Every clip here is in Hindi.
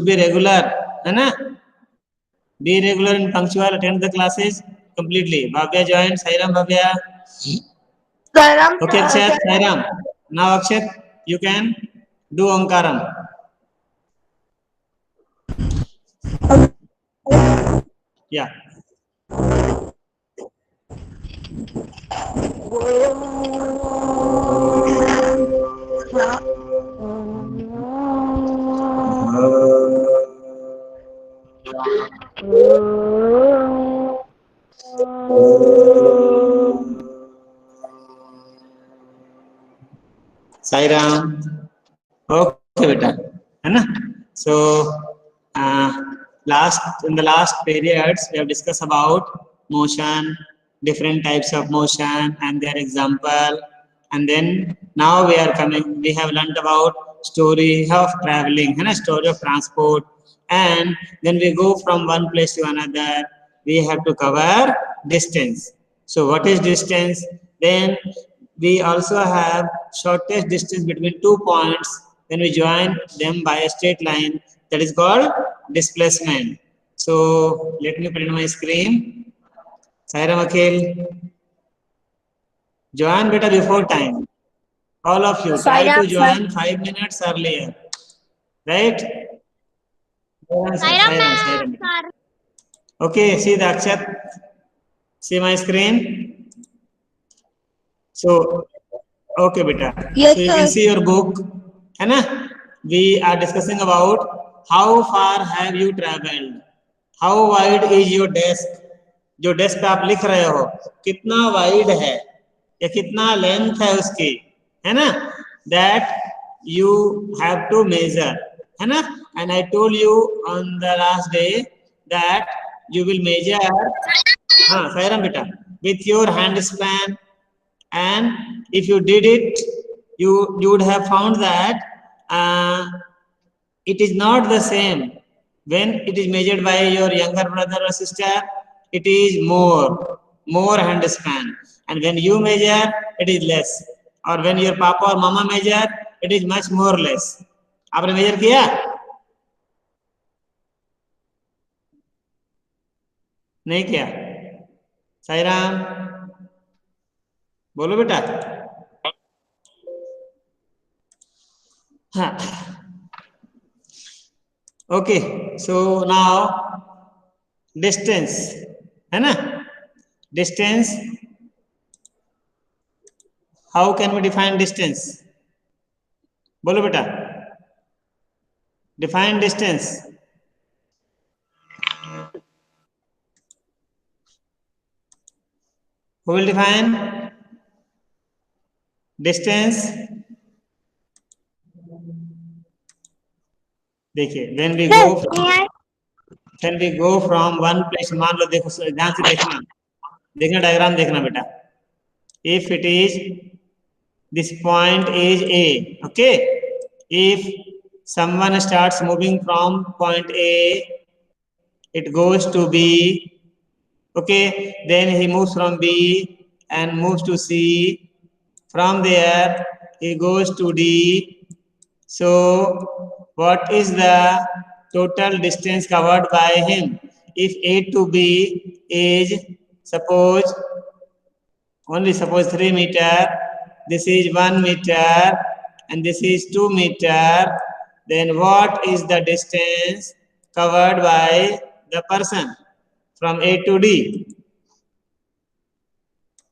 be regular, है ना? Be regular and punctual. Attend the classes completely. Bhavya joined. Sairam, Bhavya. Okay, Akshat, Sairam. Now, Akshat, you can do Omkaram. Yeah. Sairam. Okay, beta. है ना? So, in the last periods, we have discussed about motion, different types of motion and their example. And then now we have learned about story of traveling, है ना? Story of transport. And then we go from one place to another. We have to cover distance. So what is distance? Then we also have shortest distance between 2 points. Then we join them by a straight line, that is called displacement. So let me put in my screen. Sairam Akhil, join better before time. All of you try to join 5 minutes earlier. Right? Sairam. Okay, see the Akshat. See my screen. So, okay, beta. Yes, so you can see your book. है ना? We are discussing about how far have you traveled. How wide is your desk? जो डेस्क पे आप लिख रहे हो कितना वाइड है या कितना लेंथ है उसकी, है ना? That you have to measure, है ना? And I told you on the last day that you will measure, हाँ सायरम बेटा, with your hand span. And if you did it, you would have found that it is not the same when it is measured by your younger brother or sister. It is more hand span, and when you measure, it is less. Or when your papa or mama measure, it is much more less. आपने measure किया? नहीं किया? साईराम बोलो बेटा. हाँ. Okay, so now distance, है ना? Distance. How can we define distance? बोलो बेटा. Define distance. Who will define distance? देखिए, when we go from one place, मान लो, देखो ध्यान से देखना डायग्राम देखना बेटा. If it is, this point is A, okay? If someone starts moving from point A, it goes to B, okay? Then he moves from B and moves to C. From there, he goes to D. So, what is the total distance covered by him? If A to B is, suppose 3 meter, this is 1 meter, and this is 2 meter, then what is the distance covered by the person from A to D?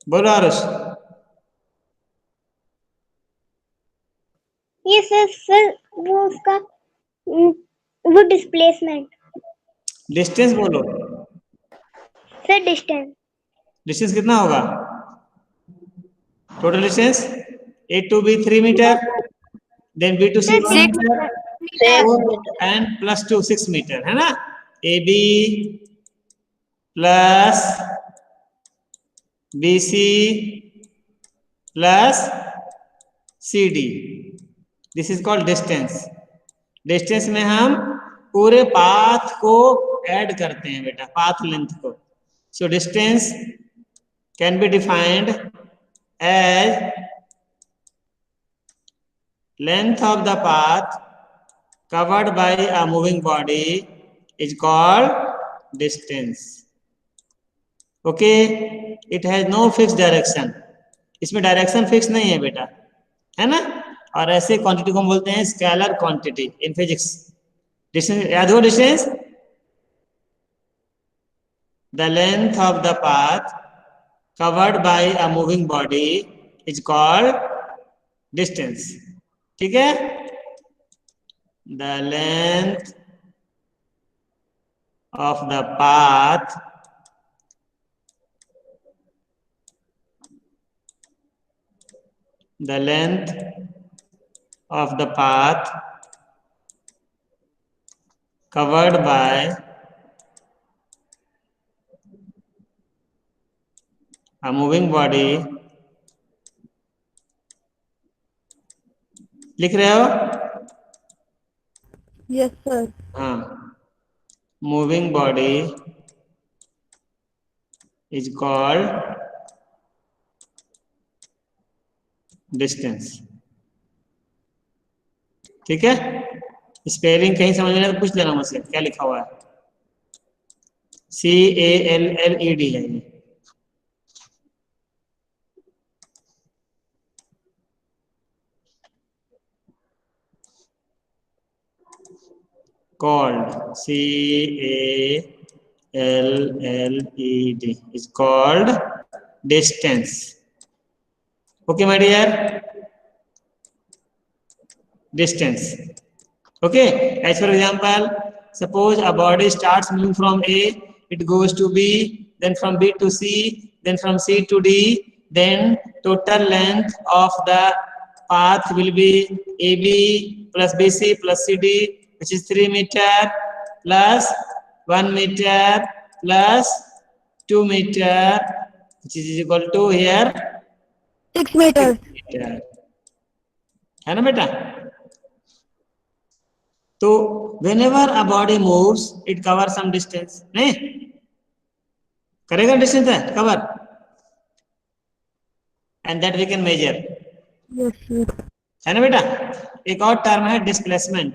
बोलो आरुष. ये सर वो उसका वो डिस्प्लेसमेंट. डिस्टेंस बोलो सर. डिस्टेंस कितना होगा? Total distance A to B 3 meter, then B to C 1 meter, and plus 2 6 meter, है ना? AB plus BC plus CD. This is called distance. Distance में हम पूरे पाथ को ऐड करते हैं बेटा, पाथ लेंथ को. So distance can be defined as length of the path covered by a moving body is called distance. Okay, it has no fixed direction. इसमें डायरेक्शन फिक्स नहीं है बेटा, है ना। और ऐसे क्वांटिटी को हम बोलते हैं scalar quantity in physics. Distance याद हो, distance the length of the path covered by a moving body is called distance. ठीक है, the length of the path covered by a moving body, लिख रहे हो? Yes sir. हाँ, moving body is called distance. ठीक है, स्पेलिंग कहीं समझ में तो पूछ लेना मुझसे क्या लिखा हुआ है। CALLED है ये। called CALLED is called distance. Okay my dear, distance. Okay, as for example, suppose a body starts moving from A, it goes to B, then from B to C, then from C to D, then total length of the path will be AB plus BC plus CD, which is 3 meter plus 1 meter plus 2 meter, which is equal to here 6 metre. है ना बेटा। तो whenever a body moves, it covers some distance, नहीं करेगा, डिस्टेंस है cover, and that we can measure, yes sir. है ना बेटा। एक और टर्म है डिस्प्लेसमेंट,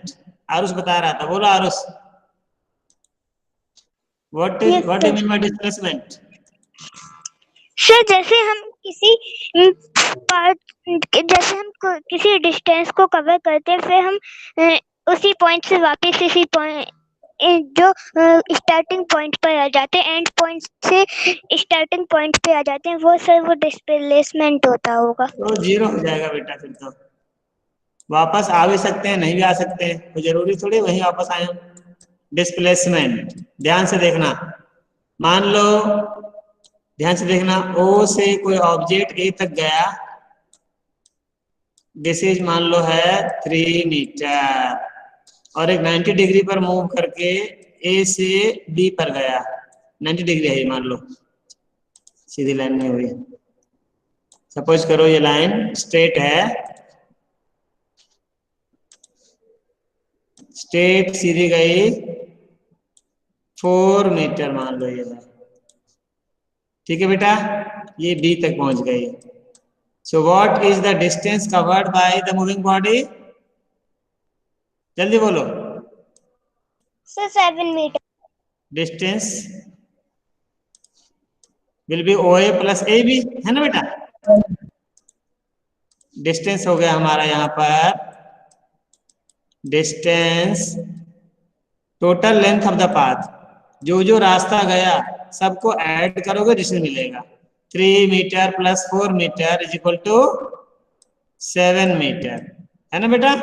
आरुष बता रहा था, बोलो Aarush, what do you mean by displacement? Sir जैसे हम किसी डिस्टेंस को कवर करते हैं, फिर हम उसी पॉइंट से वापस इसी पॉइंट जो स्टार्टिंग पॉइंट पर आ जाते हैं, एंड पॉइंट से स्टार्टिंग पॉइंट पे आ जाते हैं, वो सर वो डिस्प्लेसमेंट होता होगा। तो जीरो हो जाएगा बेटा, फिर तो वापस आ भी सकते हैं, नहीं भी आ सकते हैं, तो जरूरी थोड़ी वहीं वापस आए। डिस्प्लेसमेंट ध्यान से देखना, मान लो ध्यान से देखना, ओ से कोई ऑब्जेक्ट ए तक गया, दिस इज मान लो है 3 मीटर, और एक 90 डिग्री पर मूव करके ए से बी पर गया, 90 डिग्री है मान लो, सीधी लाइन में हुई। सपोज करो ये लाइन स्ट्रेट है, स्ट्रेट सीधी गई 4 मीटर मान लो ये है, ठीक है बेटा, ये बी तक पहुंच गई। So what is the distance covered by the moving body? जल्दी बोलो sir 7 metre. Distance will be OA plus AB, है ना बेटा। डिस्टेंस हो गया हमारा यहाँ पर distance, total length of the path, जो रास्ता गया सबको ऐड करोगे डिस्टेंस मिलेगा। 3 metre plus 4 metre is equal to 7 metre, है ना बेटा।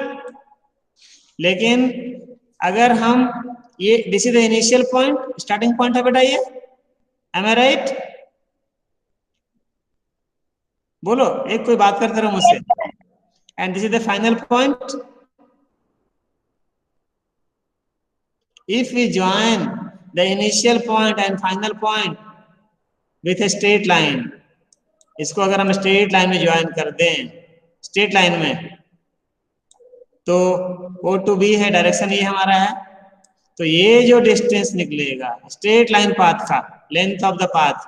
लेकिन अगर हम ये this is the initial point, starting point है बेटा ये, एम आई राइट? बोलो, एक कोई बात करते रहो मुझसे। And this is the final point. If we join the initial point and final point with a straight line, इसको अगर हम स्ट्रेट लाइन में ज्वाइन कर दें, स्ट्रेट लाइन में, तो O to B है, डायरेक्शन ये हमारा है, तो ये जो डिस्टेंस निकलेगा स्ट्रेट लाइन पाथ का, length of the path,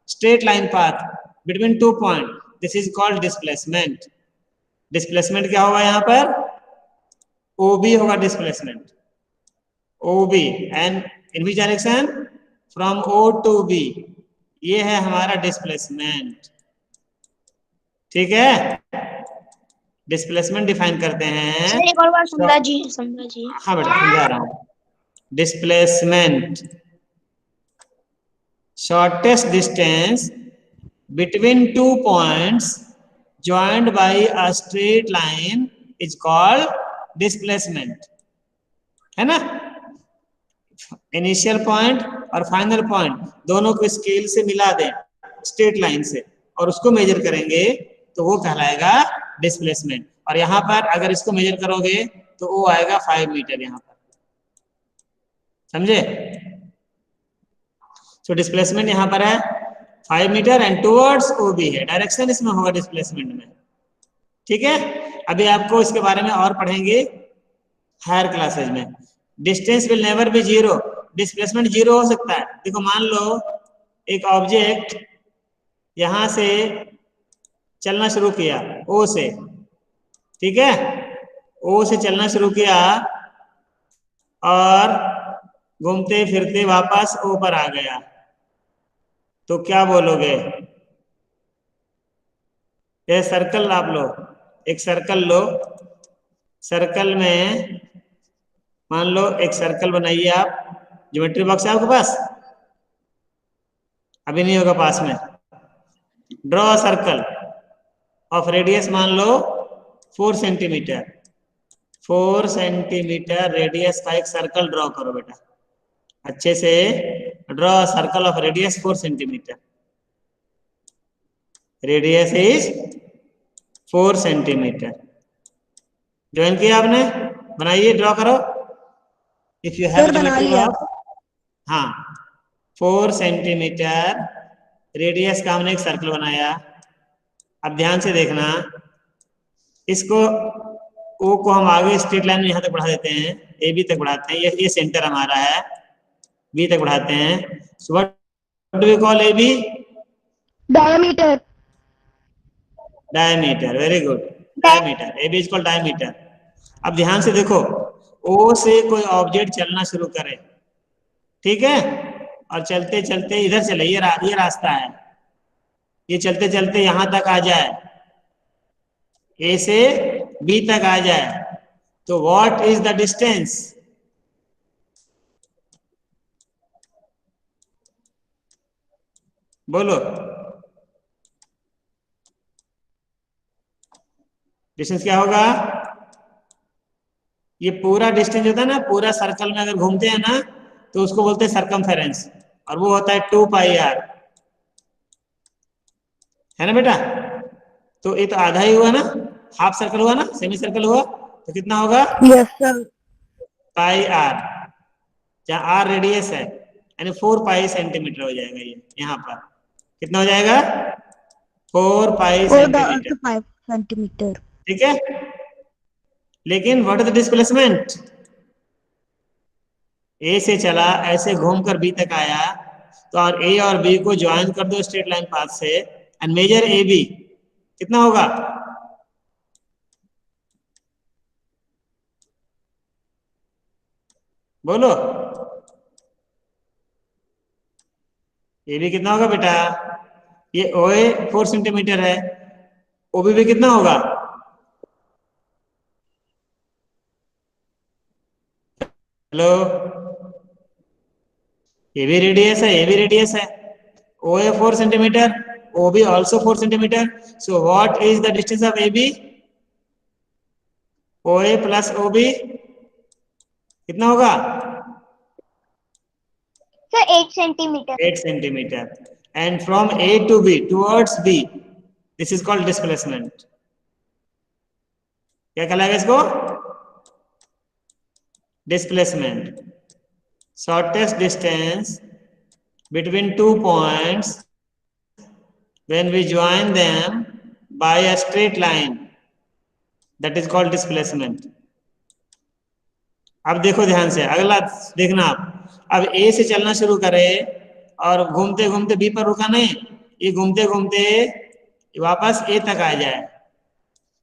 straight line path between 2 point, this is called displacement. Displacement क्या होगा यहाँ पर? OB होगा displacement, OB, and in which direction, from O to B, ये है हमारा डिस्प्लेसमेंट। ठीक है, डिस्प्लेसमेंट डिफाइन करते हैं। सर एक और बार समझा जी। हाँ बेटा समझा रहा हूँ। Displacement, shortest distance between two points joined by a straight line is called displacement, है ना। इनिशियल पॉइंट और फाइनल पॉइंट दोनों को स्केल से मिला दें स्ट्रेट लाइन से और उसको मेजर करेंगे तो वो कहलाएगा डिस्प्लेसमेंट। और यहाँ पर अगर इसको मेजर करोगे तो वो आएगा 5 मीटर यहाँ पर, समझे। तो डिस्प्लेसमेंट यहाँ पर है 5 मीटर एंड टुवर्ड्स OB है, डायरेक्शन इसमें होगा डिस्प्लेसमेंट में। ठीक है, अभी आपको इसके बारे में और पढ़ेंगे हायर क्लासेज में। Distance will never be zero, displacement zero हो सकता है। देखो मान लो एक ऑब्जेक्ट यहां से चलना शुरू किया O से, ठीक है, O से चलना शुरू किया और घूमते फिरते वापस O पर आ गया, तो क्या बोलोगे। ये सर्कल आप लो, एक सर्कल लो, सर्कल में मान लो एक सर्कल बनाइए आप। ज्योमेट्री बॉक्स है आपके पास? अभी नहीं होगा पास में। Draw a circle of radius मान लो 4 सेंटीमीटर, 4 सेंटीमीटर रेडियस का एक सर्कल ड्रॉ करो बेटा, अच्छे से draw a circle of radius 4 centimetre. Radius is 4 centimetre. Join किया आपने? बनाइए, ड्रॉ करो। If you have geometry box. हाँ, 4 सेंटीमीटर रेडियस का हमने एक सर्कल बनाया। अब ध्यान से देखना, इसको O को हम आगे स्ट्रेट लाइन में यहाँ तक बढ़ा देते हैं, AB तक बढ़ाते हैं, ये सेंटर हमारा है, B तक बढ़ाते हैं। So what do we call AB? Diameter. Diameter, very good, diameter, AB is called diameter. अब ध्यान से देखो, O से कोई ऑब्जेक्ट चलना शुरू करे, ठीक है, और चलते चलते इधर चले, ये रास्ता है, ये चलते चलते यहां तक आ जाए, A से B तक आ जाए, तो व्हाट इज द डिस्टेंस? बोलो, डिस्टेंस क्या होगा? ये पूरा डिस्टेंस होता है ना, पूरा सर्कल में अगर घूमते हैं ना तो उसको बोलते हैं सर्कमफेरेंस, और वो होता है 2 पाई r, है ना बेटा। तो ये तो आधा ही हुआ ना, हाफ सर्कल हुआ ना, सेमी सर्कल हुआ, तो कितना होगा? Yes sir. पाई r, जहाँ r रेडियस है, यानी 4 पाई सेंटीमीटर हो जाएगा। ये यहाँ पर कितना हो जाएगा? 4 पाई सेंटीमीटर, 5 सेंटीमीटर। ठीक है। लेकिन what is the displacement? A से चला, ऐसे घूमकर B तक आया, तो और A और B को ज्वाइन कर दो स्ट्रेट लाइन पाथ से एंड मेजर AB, कितना होगा? बोलो, AB कितना होगा बेटा? ये OA 4 सेंटीमीटर है, OB भी कितना होगा? हेलो, ये भी रेडियस है, ये भी रेडियस है। OA 4 centimetre, OB also 4 centimetre. So what is the distance of AB? OA plus OB कितना होगा? Sir 8 centimetre. 8 centimetre. And from A to B, towards B, this is called displacement. क्या कहलाएगा इसको? Displacement. Shortest distance between two points when we join them by a straight line, that is called displacement. अब देखो ध्यान से, अगला देखना आप। अब A से चलना शुरू करे और घूमते घूमते B पर रुका नहीं, ये घूमते घूमते वापस A तक आ जाए।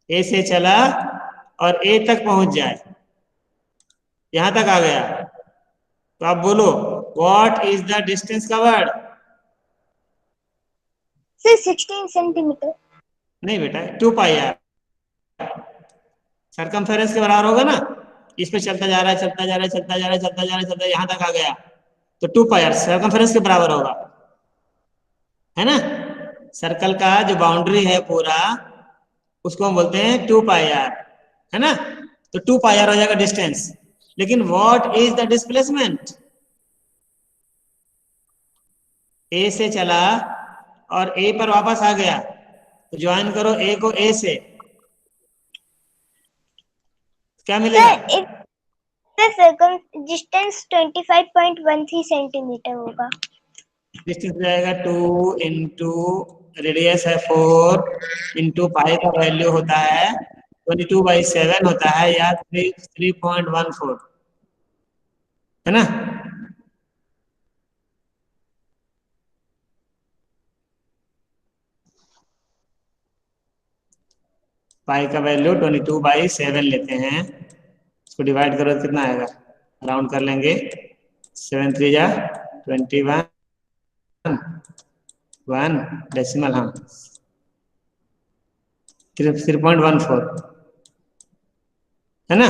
A से चला और A तक पहुंच जाए, यहाँ तक आ गया, तो आप बोलो what is the distance covered? Sir 16 centimetre. नहीं बेटा, 2 पाई आर सरकमफेरेंस के बराबर होगा ना। इस पे चलता जा रहा है, चलता जा रहा है, चलता जा रहा है, चलता जा रहा है, चलता यहाँ तक आ गया, तो 2 पाई आर सरकमफेरेंस के बराबर होगा, है ना। सर्कल का जो बाउंड्री है पूरा, उसको हम बोलते हैं 2 पाई आर, है ना। तो 2 पाई आर हो जाएगा डिस्टेंस। लेकिन व्हाट इज द डिस्प्लेसमेंट? ए से चला और ए पर वापस आ गया, तो ज्वाइन करो ए को ए से, क्या मिलेगा? सर डिस्टेंस 25.13 सेंटीमीटर होगा। डिस्टेंस जाएगा 2 इंटू रेडियस है 4 इंटू पाई का वैल्यू होता है 22/7 होता है, या 3.14, है ना। पाई का वैल्यू 22/7 लेते हैं, इसको डिवाइड करो तो कितना आएगा, राउंड कर लेंगे, 7 3 जा 21, 1 डेसिमल, हाँ 3.14, है ना।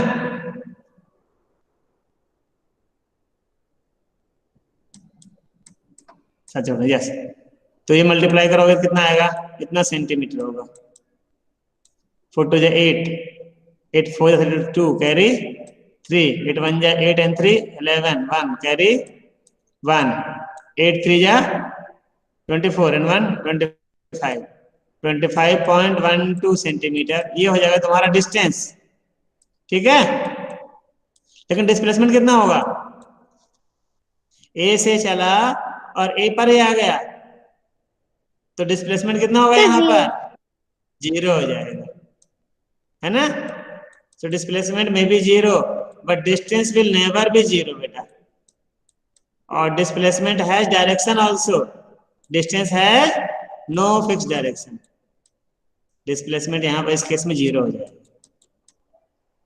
सच होगा, यस। तो ये मल्टीप्लाई करोगे कितना आएगा, कितना सेंटीमीटर होगा, 4 2 8, 8 4 32 carry 3, 8 1 8 and 3 11, 1 carry 1, 8 3 24 and 1 25, 25.12 centimetre, ये हो जाएगा तुम्हारा डिस्टेंस, ठीक है। लेकिन डिस्प्लेसमेंट कितना होगा, ए से चला और ए पर ही आ गया, तो डिस्प्लेसमेंट कितना होगा यहाँ पर, 0 हो जाएगा, है ना। So displacement may be 0, but distance will never be 0 बेटा। और displacement has direction also, distance has no fixed direction, displacement यहाँ पर इस केस में 0 हो जाएगा।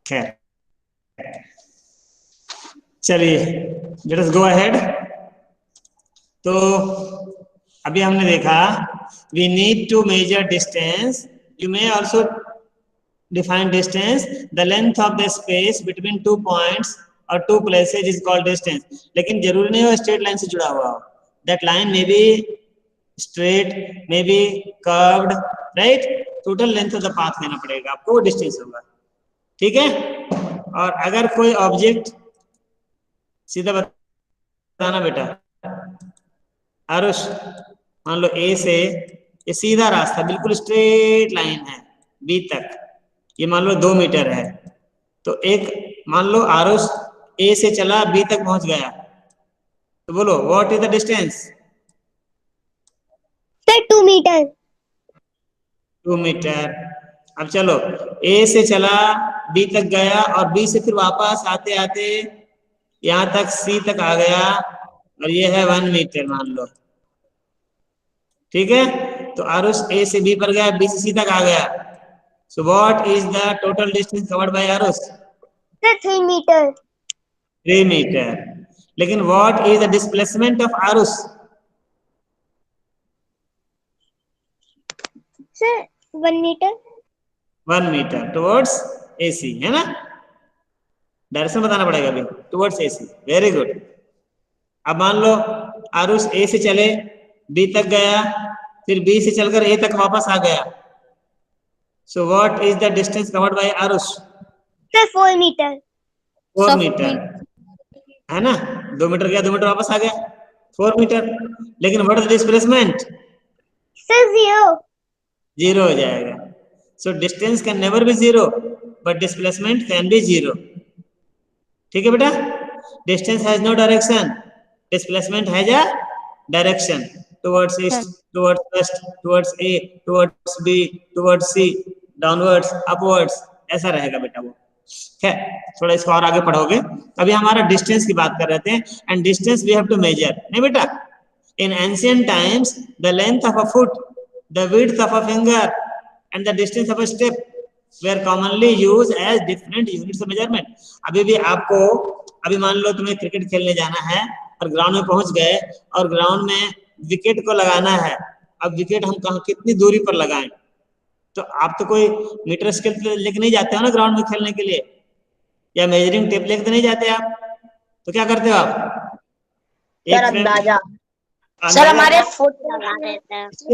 खैर चलिए, let us go ahead। तो अभी हमने देखा we need to measure distance, you may also define distance, the length of the space between 2 points or 2 places is called distance। लेकिन जरूरी नहीं हो स्ट्रेट लाइन से जुड़ा हुआ हो, that line may be straight, may be curved, right, total length of the path लेना पड़ेगा आपको, वो डिस्टेंस होगा, ठीक है। और अगर कोई ऑब्जेक्ट, सीधा बताना बेटा आरुष, मान लो ए से ये सीधा रास्ता बिल्कुल स्ट्रेट लाइन है बी तक, ये मान लो 2 मीटर है, तो एक मान लो आरुष ए से चला बी तक पहुंच गया, तो बोलो what is the distance? Sir 2 metre. 2 metre. अब चलो ए से चला बी तक गया और बी से फिर वापस आते आते यहाँ तक सी तक आ गया, और ये है 1 मीटर मान लो, ठीक है। तो आरुष ए से बी पर गया, बी से सी तक आ गया, so what is the total distance covered by Arush? Sir 3 metre. 3 metre. लेकिन what is the displacement of Arush? Sir 1 metre. 1 metre towards AC, है ना। डायरेक्शन बताना पड़ेगा अभी, towards AC, वेरी गुड। अब मान लो आरुष ए से चले बी तक गया, फिर बी से चलकर ए तक वापस आ गया, so what is the distance covered by Arush? Sir 4 metre. 4 metre, है ना। 2 मीटर गया, 2 मीटर वापस आ गया, 4 मीटर। लेकिन व्हाट इज डिस्प्लेसमेंट? सर 0। 0 हो जाएगा। So distance can never be 0, but displacement can be 0, ठीक है बेटा। Distance has no direction, displacement has a direction, towards east, towards west, towards A, towards B, towards C, downwards, upwards, ऐसा रहेगा बेटा वो। है, थोड़ा इसको और आगे पढ़ोगे। अभी हमारा डिस्टेंस की बात कर रहे थे, and distance we have to measure, नहीं बेटा। In ancient times the length of a foot, the width of a finger and the distance of a step were commonly used as different units of measurement. अभी भी आपको, अभी मान लो तुम्हें क्रिकेट खेलने जाना है और ग्राउंड में पहुंच गए और ग्राउंड में विकेट को लगाना है। अब विकेट हम कहाँ कितनी दूरी पर लगाएं? तो आप तो कोई मीटर स्केल लेके नहीं जाते हो ना ग्राउंड में खेलने के लिए, या मेजरिंग टेप लेके नहीं जाते आप, तो क्या करते हो आप? सर अंदाजा, सर हमारे फुट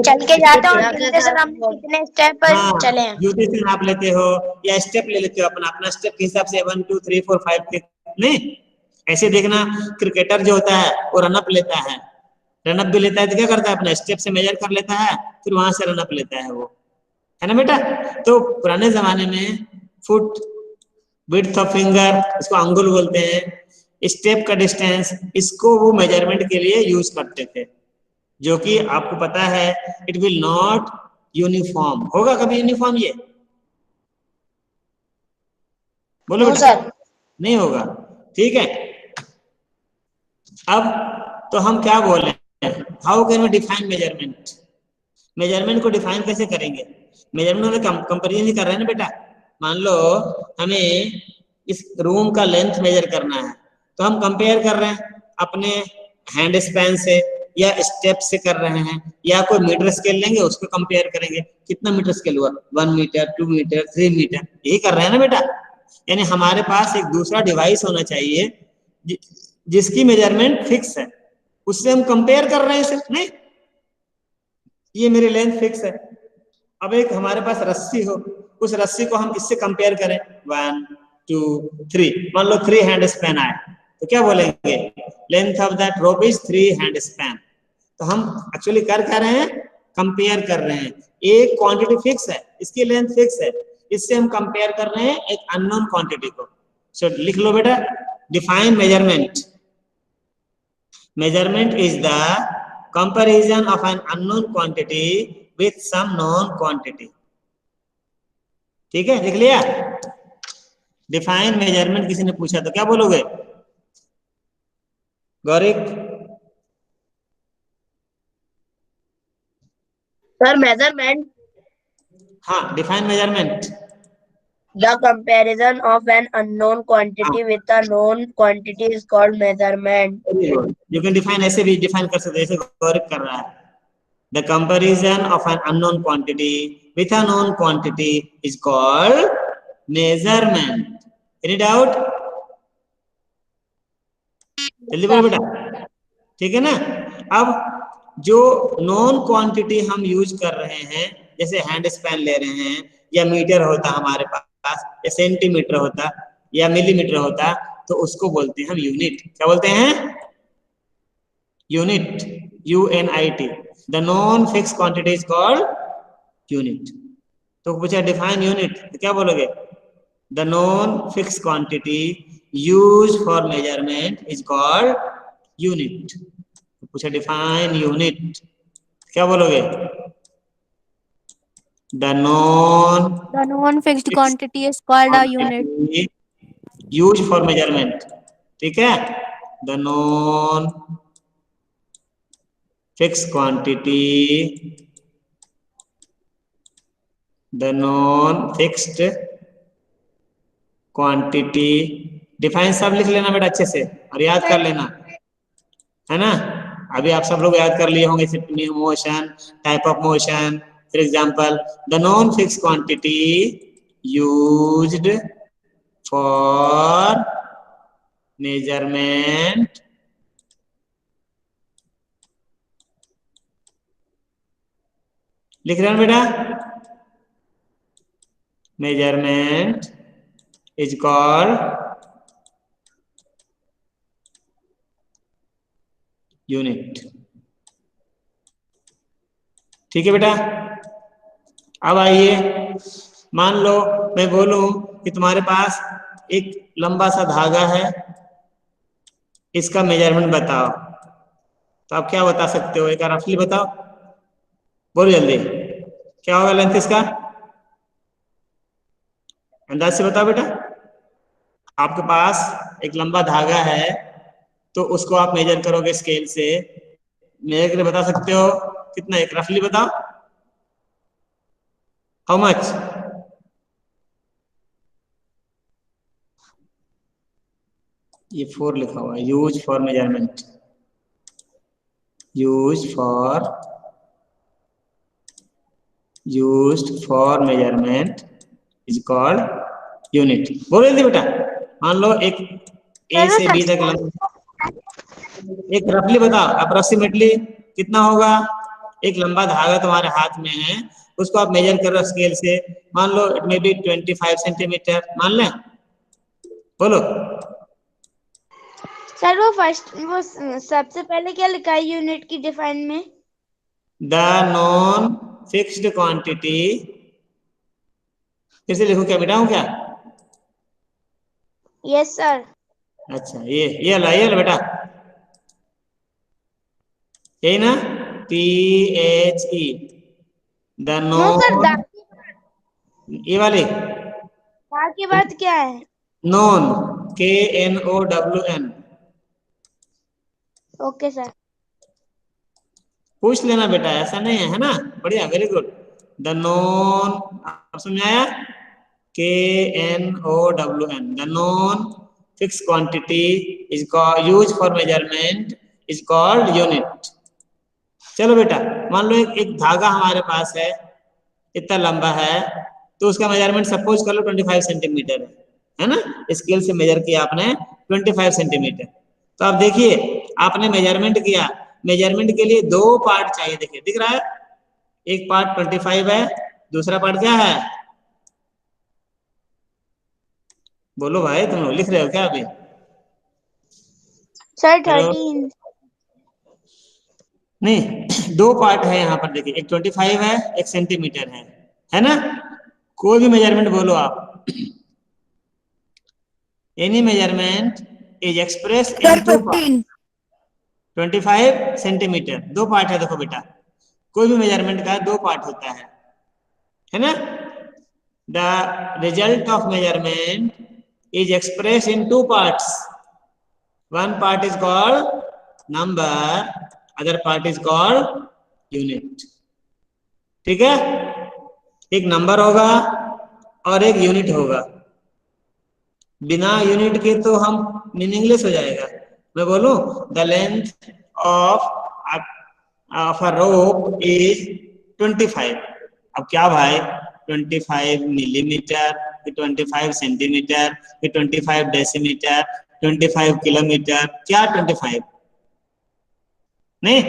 चल के जाते हो कितने सर, हम कितने स्टेप पर चले हैं, जूते से नाप लेते हो या स्टेप ले लेते हो अपना अपना स्टेप के हिसाब से 1 2 3 4 5 के नहीं। ऐसे देखना क्रिकेटर जो होता है वो रनअप लेता है, रनअप भी लेता है तो क्या करता है अपना स्टेप से मेजर कर लेता है, फिर वहां से रनअप लेता है, वो है ना बेटा। तो पुराने जमाने में फुट, विड्थ ऑफ फिंगर, इसको अंगुल बोलते हैं, स्टेप का डिस्टेंस, इसको वो मेजरमेंट के लिए यूज करते थे, जो कि आपको पता है इट विल नॉट यूनिफॉर्म। होगा कभी यूनिफॉर्म ये? बोलो बेटा। सर नहीं होगा, ठीक है। अब तो हम क्या बोल रहे हैं, how can we define measurement? Measurement को डिफाइन कैसे करेंगे? मेजरमेंट में कंपेरिजन ही कर रहे हैं ना बेटा। मान लो हमें इस रूम का लेंथ मेजर करना है, तो हम कंपेयर कर रहे हैं अपने हैंड स्पैन से या स्टेप से कर रहे हैं, या कोई मीटर स्केल लेंगे उसको कंपेयर करेंगे, कितना मीटर स्केल हुआ, 1 मीटर 2 मीटर 3 मीटर, यही कर रहे हैं ना बेटा। यानी हमारे पास एक दूसरा डिवाइस होना चाहिए जिसकी मेजरमेंट फिक्स है, उससे हम कंपेयर कर रहे हैं सिर्फ, नहीं ये मेरी लेंथ फिक्स है। अब एक हमारे पास रस्सी हो, उस रस्सी को हम किससे कंपेयर करें, 1 2 3, मान लो 3 हैंड स्पैन आए, तो क्या बोलेंगे, length of that rope is 3 hand span. तो हम एक्चुअली कर रहे हैं, कंपेयर कर रहे हैं। एक क्वांटिटी फिक्स है, इसकी लेंथ फिक्स है, इससे हम कंपेयर कर रहे हैं एक अननोन क्वांटिटी को। सो लिख लो बेटा, define measurement. Measurement is the comparison of an unknown quantity with some known quantity. ठीक है, लिख लिया। डिफाइन मेजरमेंट किसी ने पूछा तो क्या बोलोगे गौरिक? सर मेजरमेंट, हाँ, define measurement, the comparison of an unknown quantity with a known quantity is called measurement. You can define, ऐसे भी डिफाइन कर सकते, जैसे गौरिक कर रहा है। The comparison of an unknown quantity with a known quantity is called measurement. Any doubt? जल्दी बोलो बेटा, ठीक है ना। अब जो नॉन क्वांटिटी हम यूज कर रहे हैं, जैसे हैंड स्पैन ले रहे हैं, या मीटर होता हमारे पास, या सेंटीमीटर होता, या मिलीमीटर होता, तो उसको बोलते हैं हम यूनिट। क्या बोलते हैं? Unit, UNIT। The non-fixed quantity is called unit. तो पूछा डिफाइन यूनिट, तो क्या बोलोगे? The non-fixed quantity used for measurement is called unit. तो पूछा डिफाइन यूनिट, क्या बोलोगे? The non-fixed quantity is called a unit. used for measurement, ठीक है। The non-fixed quantity, the non-fixed quantity, define सब लिख लेना बेटा अच्छे से और याद कर लेना, है ना। अभी आप सब लोग याद कर लिए होंगे, motion, type of motion. For example, the non fix quantity used for measurement लिख रहे हैं बेटा, मेजरमेंट इज कॉल्ड यूनिट। ठीक है बेटा। अब आइए, मान लो मैं बोलूं कि तुम्हारे पास एक लंबा सा धागा है, इसका मेजरमेंट बताओ, तो आप क्या बता सकते हो? एक रफली बताओ, बोलो जल्दी, क्या होगा लेंथ इसका? अंदाज से बताओ बेटा। आपके पास एक लंबा धागा है, तो उसको आप मेजर करोगे स्केल से, मेजर करके बता सकते हो कितना? एक रफली बताओ, हाउ मच? ये 4 लिखा हुआ है, use for measurement, use for measurement is called unit. बोलो जल्दी बेटा। मान लो एक ए से बी तक लंबा, एक रफली बताओ अप्रोक्सीमेटली कितना होगा। एक लंबा धागा तुम्हारे हाथ में है, उसको आप मेजर करो स्केल से, मान लो इट मे बी 25 सेंटीमीटर मान लें। बोलो सर वो सबसे पहले क्या लिखा है यूनिट की डिफाइन में? द नॉन फिक्स्ड क्वांटिटी, फिर से लिखो क्या मिटाऊं क्या? Yes sir. अच्छा ये ला बेटा, यही ना, THE, the no sir, known, ये वाली दा के बाद क्या है? Known, KNOWN। Okay sir. पूछ लेना बेटा, ऐसा नहीं है ना। बढ़िया, वेरी गुड। द नॉन, आप समझाया, KNOWN, the non fix quantity is use for measurement is called unit. चलो बेटा, मान लो एक धागा हमारे पास है, इतना लंबा है, तो उसका मेजरमेंट सपोज कर लो 25 सेंटीमीटर है ना। स्केल से मेजर किया आपने 25 सेंटीमीटर। तो आप देखिए, आपने मेजरमेंट किया, मेजरमेंट के लिए 2 पार्ट चाहिए। देखिए दिख रहा है, एक पार्ट 25 है, दूसरा पार्ट क्या है? बोलो भाई, तुम लोग लिख रहे हो क्या अभी? सर 13। नहीं, 2 पार्ट है यहाँ पर। देखिए एक 25 है, एक सेंटीमीटर है ना। कोई भी मेजरमेंट बोलो आप, any measurement is express in 2 part. 25 centimetre, 2 part है। देखो बेटा, कोई भी मेजरमेंट का 2 पार्ट होता है ना। The result of measurement is expressed in 2 parts. One part is called number, other part is called unit. ठीक है, एक नंबर होगा और एक यूनिट होगा। बिना यूनिट के तो हम मीनिंगलेस हो जाएगा। मैं बोलूं the length of a rope is 25। अब क्या भाई, 25 मिलीमीटर, 25 सेंटीमीटर, 25 डेसीमीटर, 25 किलोमीटर, क्या 25? नहीं,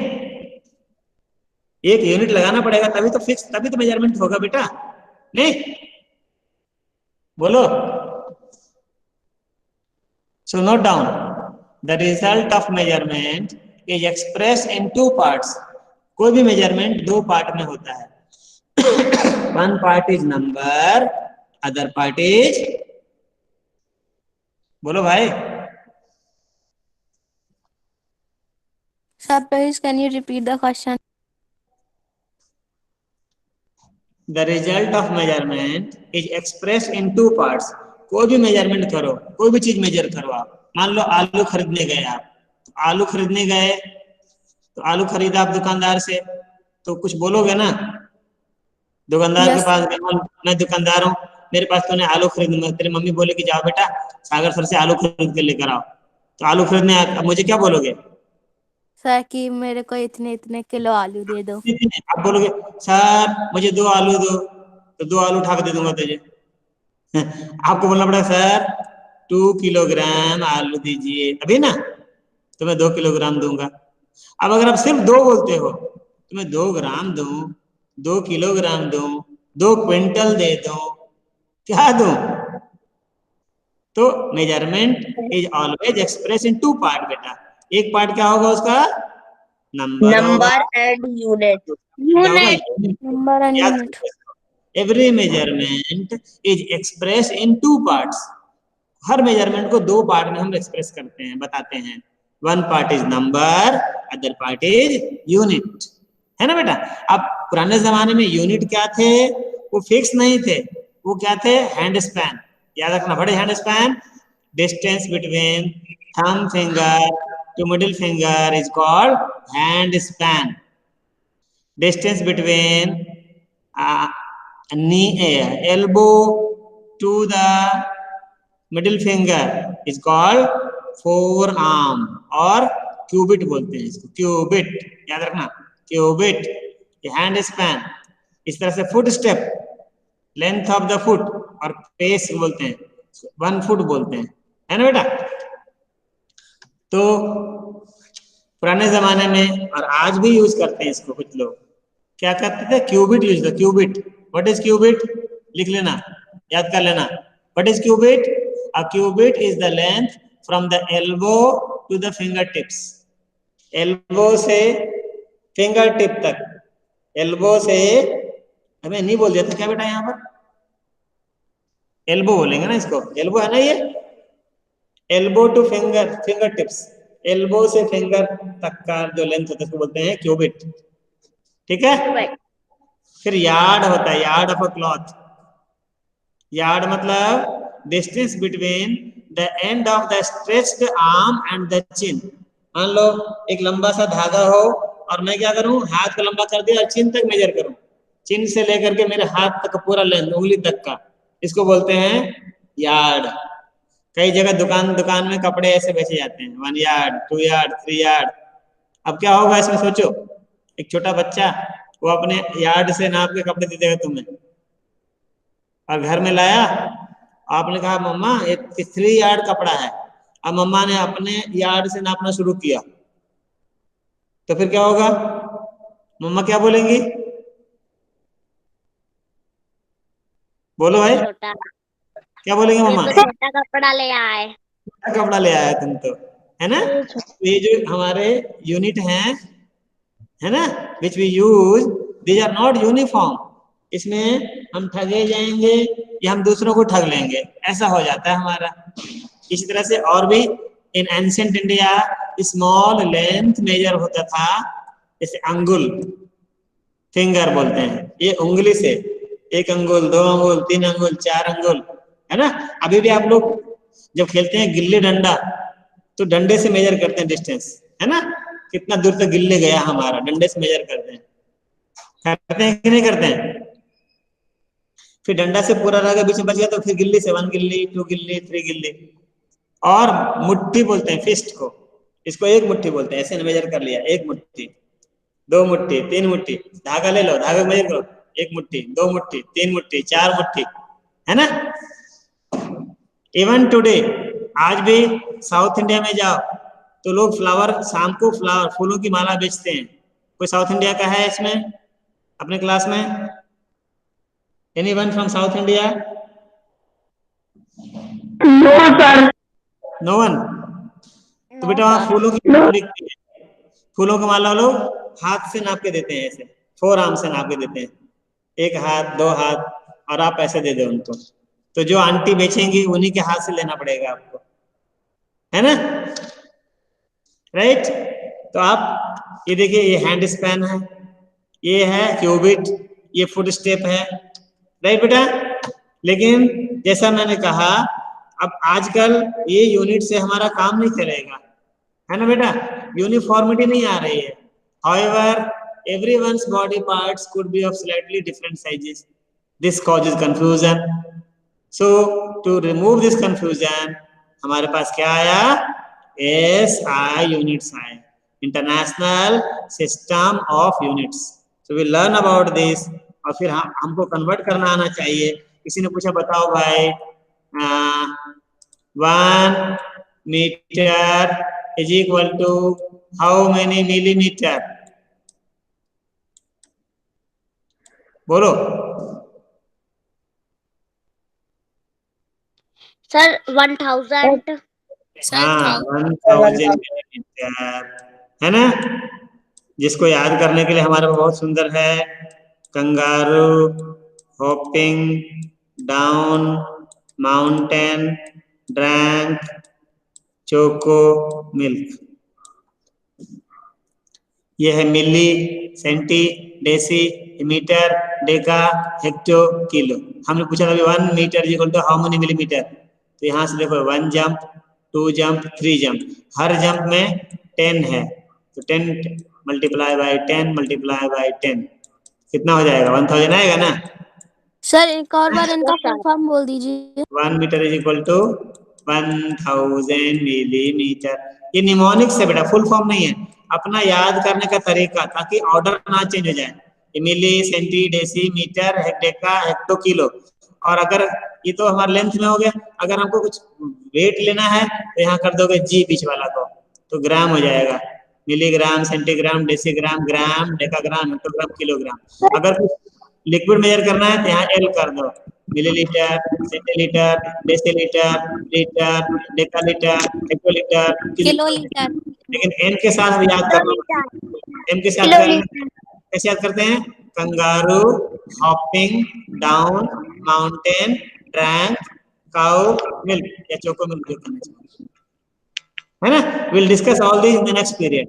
एक यूनिट लगाना पड़ेगा, तभी तो फिक्स, तभी तो मेजरमेंट होगा बेटा। नहीं, बोलो। So note down, the result of measurement is expressed in 2 parts. कोई भी मेजरमेंट 2 पार्ट में होता है। One part is number, other part is, बोलो भाई। Sir, please can you repeat the question? The result of measurement is expressed in 2 parts. कोई भी मेजरमेंट करो, कोई भी चीज मेजर करो आप। मान लो आलू खरीदने गए आप, तो आलू खरीदने गए, तो आलू खरीदा आप दुकानदार से, तो कुछ बोलोगे ना। दुकानदार के Yes. पास गया, मैं दुकानदार हूँ, मेरे पास तूने आलू खरीद, तेरी मम्मी बोले कि जाओ बेटा सागर सर से आलू खरीद के लेकर आओ, तो आलू खरीदने अब मुझे क्या बोलोगे? सर कि मेरे को इतने इतने किलो आलू दे दो। आप बोलोगे सर मुझे 2 आलू दो, तो 2 आलू उठा के दे दूंगा तुझे। आपको बोलना पड़ेगा सर 2 किलोग्राम आलू दीजिए, अभी ना तो मैं 2 किलोग्राम दूंगा। अब अगर आप सिर्फ 2 बोलते हो, तो मैं 2 ग्राम दूं, 2 किलोग्राम दूं, 2 क्विंटल दे दूं, क्या दूं? तो measurement is always express in 2 part बेटा। एक पार्ट क्या होगा उसका? Number and unit. Number and unit. Every measurement is express in 2 parts. Her measurement को 2 पार्ट में हम एक्सप्रेस करते हैं, बताते हैं। One part is number, other part is unit, है ना बेटा। अब पुराने जमाने में यूनिट क्या थे? वो फिक्स नहीं थे, वो क्या थे? Hand span. याद रखना, बड़े hand span, distance between thumb finger to middle finger is called hand span. Distance between elbow to the middle finger is called forearm, और क्यूबिट बोलते हैं इसको, क्यूबिट याद रखना, क्यूबिट। ये हैंड स्पैन, इस तरह से foot step, length of the foot, और पेस बोलते हैं, 1 फुट बोलते हैं, है ना बेटा। तो पुराने जमाने में और आज भी यूज करते हैं इसको, कुछ लोग क्या करते थे, क्यूबिट यूज करते, क्यूबिट। व्हाट इज क्यूबिट, लिख लेना, याद कर लेना। What is cubit, a cubit is the length from the elbow to the finger tips, elbow से फिंगर टिप तक, एल्बो से, हमें नहीं बोल दिया था क्या बेटा यहाँ पर, एल्बो बोलेंगे ना इसको, एल्बो है ना ये, elbow two finger, finger tips, elbow से फिंगर तक का जो लेंथ होता है उसको बोलते हैं क्यूबिट, ठीक है। फिर यार्ड होता है, yard of a cloth, yard मतलब distance between the end of the stretched arm and the chin. मान लो एक लंबा सा धागा हो और मैं क्या करूं, हाथ को लंबा कर दिया और चिन तक मेजर करूं, चिन से लेकर के मेरे हाथ तक पूरा लेंथ, उंगली तक का, इसको बोलते हैं यार्ड। कई जगह दुकान में कपड़े ऐसे बेचे जाते हैं, 1 यार्ड, 2 यार्ड, 3 यार्ड। अब क्या होगा इसमें सोचो, एक छोटा बच्चा वो अपने यार्ड से नाप के कपड़े दे देगा तुम्हें, और घर में लाया, आपने कहा मम्मा ये 3 यार्ड कपड़ा है, अब मम्मा ने अपने यार्ड से नापना शुरू किया, तो फिर क्या होगा, मम्मा क्या बोलेंगी, बोलो भाई, क्या बोलेंगे मम्मा, छोटा कपड़ा ले आए, कपड़ा ले आया तुम तो, है ना। ये जो हमारे यूनिट हैं, है ना, which we use, these are not uniform, इसमें हम ठगे जाएंगे या हम दूसरों को ठग लेंगे, ऐसा हो जाता है हमारा। इसी तरह से और भी इन ancient India small length major होता था, जैसे अंगुल, फिंगर बोलते हैं, ये उंगली से 1 अंगुल, 2 अंगुल, 3 अंगुल, 4 अंगुल, है ना। अभी भी आप लोग जब खेलते हैं गिल्ली डंडा तो डंडे से मेजर करते हैं डिस्टेंस, है ना, कितना दूर तक गिल्ली गया हमारा, डंडे से मेजर करते हैं कि नहीं करते हैं। फिर डंडा से पूरा रह गया, बीच में बच गया तो फिर गिल्ली से 1 गिल्ली, 2 गिल्ली, 3 गिल्ली। और मुट्ठी बोलते हैं फिस्ट को, इसको 1 मुट्ठी बोलते हैं, ऐसे मेजर कर लिया, 1 मुट्ठी, 2 मुट्ठी, 3 मुट्ठी, धागा ले लो, धागा मेजर करो, 1 मुट्ठी, 2 मुट्ठी, 3 मुट्ठी, 4 मुट्ठी, है ना। इवन टुडे, आज भी साउथ इंडिया में जाओ तो लोग फ्लावर, शाम को फ्लावर, फूलों की माला बेचते हैं। कोई साउथ इंडिया का है इसमें अपने क्लास में, anyone from South India? No sir, no one. तो बेटा वहां फूलों की माला बिकती है, फूलों की माला लोग हाथ से नाप के देते हैं, ऐसे 4 आर्म से नाप के देते हैं, 1 हाथ, 2 हाथ, और आप पैसे दे दो उनको, तो जो आंटी बेचेंगी उन्हीं के हाथ से लेना पड़ेगा आपको, है ना, राइट। तो आप ये देखिए, ये हैंड स्पैन है, ये है क्यूबिट, ये फुट स्टेप है, राइट बेटा। लेकिन जैसा मैंने कहा, अब आजकल ये यूनिट से हमारा काम नहीं चलेगा, है ना बेटा, यूनिफॉर्मिटी नहीं आ रही है। However, everyone's body parts could be of slightly different sizes. This causes confusion. So, to remove this confusion, हमारे पास क्या आया, SI units आए, International System of Units. So we learn about this, और फिर हमको कन्वर्ट करना आना चाहिए। किसी ने पूछा बताओ भाई, 1 metre is equal to how many millimeter? बोलो सर 1000, हाँ, 1000 millimeter, है ना। जिसको याद करने के लिए हमारे पास बहुत सुंदर है, kangaroo, hopping, down, mountain, drank, choco, milk. ये है milli, centi, deci, metre, deka, hecto, kilo. हमने पूछा था 1 metre equal to how many millimetre, तो यहाँ से देखो 1 जंप, 2 जंप, 3 जंप, हर जंप में 10 है, तो 10 मल्टीप्लाई बाई 10 मल्टीप्लाई बाई 10 कितना हो जाएगा, 1000 आएगा ना। सर एक और बार इनका फुल फॉर्म बोल दीजिए। 1 metre is equal to 1000 millimetre. ये निमोनिक्स है बेटा, फुल फॉर्म नहीं है, अपना याद करने का तरीका, ताकि ऑर्डर ना चेंज हो जाए। मिली, सेंटी, डेसी, मीटर, हेक्टेका, हेक्टो, किलो। और अगर ये तो हमारे लेंथ में हो गया, अगर हमको कुछ वेट लेना है तो यहाँ कर दोगे जी बीच वाला को, तो ग्राम हो जाएगा। मिलीग्राम, सेंटीग्राम, डेसीग्राम, ग्राम, डेकाग्राम, हेक्टोग्राम, किलोग्राम। अगर कुछ लिक्विड मेजर करना है तो यहाँ एल कर दो, millilitre, centilitre, decilitre, litre, decalitre, hectolitre, kilolitre. लेकिन एम के साथ हम याद करना, एम के साथ कैसे याद करते हैं? Kangaroo, hopping, down, mountain, drank, cow, milk या चोको मिल्क जो करना चाहिए, है ना। Will discuss all this in the next period.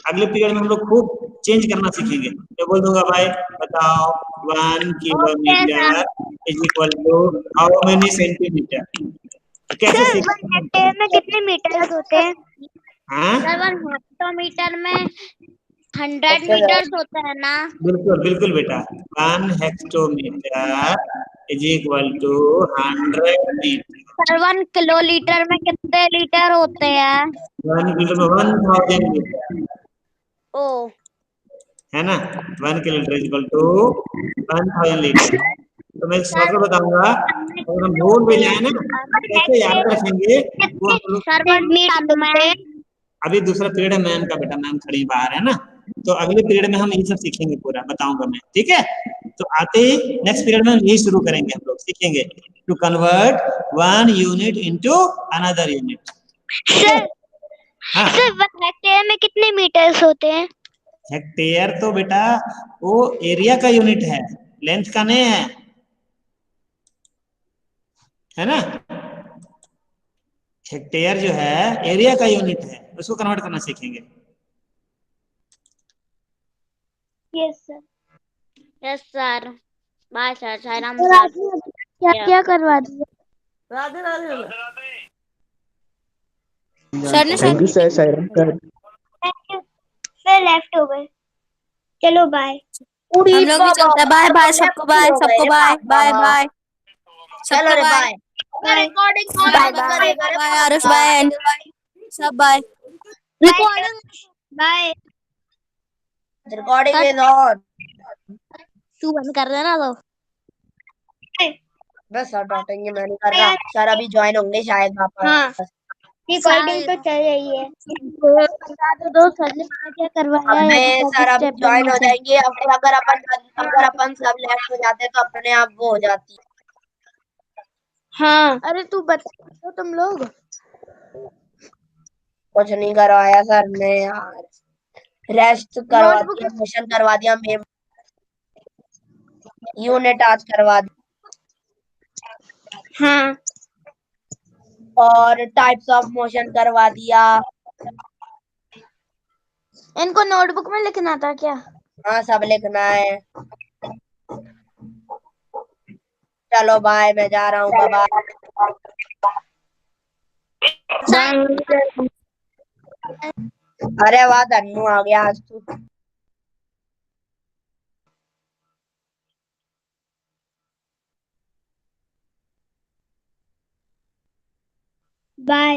अगले पीरियड में हम लोग खूब चेंज करना सीखेंगे। मैं बोल दूंगा भाई बताओ 1 kilometre is equal to how many centimetre, कैसे सर सीख? 1 हेक्टेयर में कितने मीटर्स होते हैं? हाँ सर 1 हेक्टोमीटर में 100 मीटर्स होता है ना? बिल्कुल बिल्कुल बेटा, 1 hectometre is equal to 100 metre. Sir 1 kilolitre में कितने लीटर होते हैं? 1 किलो में 1000 लीटर, ओ है ना। 1 kilometre is equal to 1000 litre. तो मैं शॉर्टकट बताऊंगा, अगर हम भूल भी जाए ना कैसे याद रखेंगे वो हम लोग। सर 1 टन में अभी दूसरा पीरियड है मैम का बेटा, मैम खड़ी बाहर है ना, तो अगले पीरियड में हम ये सब सीखेंगे, पूरा बताऊंगा मैं, ठीक है। तो आते ही नेक्स्ट पीरियड में हम यही शुरू करेंगे, हम लोग सीखेंगे to convert 1 unit into another unit. Sir हाँ, सर 1 हेक्टेयर में कितने मीटर्स होते हैं? हेक्टेयर तो बेटा वो एरिया का यूनिट है, लेंथ का नहीं है ना। हेक्टेयर जो है एरिया का यूनिट है, उसको कन्वर्ट करना सीखेंगे। Yes sir. Yes sir. Bye sir, Sairam sir sir. आपने क्या क्या करवा दिया? राधे राधे। सर ने thank you sir, Sairam sir. Thank you sir, left हो गए। चलो बाय। हम लोग भी चलते हैं। बाय बाय सबको, बाय सबको, बाय बाय बाय चलो सबको, रे bye bye. Recording bye bye bye Aarush, bye Angel, bye सब, bye. Recording bye. Recording is on. तू बंद कर देना तो। बस सर डॉटेंगे, मैं नहीं कर रहा सर, अभी ज्वाइन होंगे शायद वापस। हाँ रिकॉर्डिंग तो चल रही है। बता दो सर ने क्या करवाया है। अबे सर अभी ज्वाइन हो जाएंगे, अब फिर अगर अपन सब लेफ्ट हो जाते तो अपने आप वो हो जाती। हाँ अरे तू बता दो तुम लोग। कुछ नहीं करवाया सर ने यार, रेस्ट करवा नोटबुक दिया, मोशन करवा दिया, मेम यूनिट आज करवा दी, हाँ और टाइप्स ऑफ मोशन करवा दिया। इनको नोटबुक में लिखना था क्या? हाँ सब लिखना है। चलो बाय, मैं जा रहा हूँ, बाय बाय। अरे वाह धन्नू आ गया आज तू। बाय।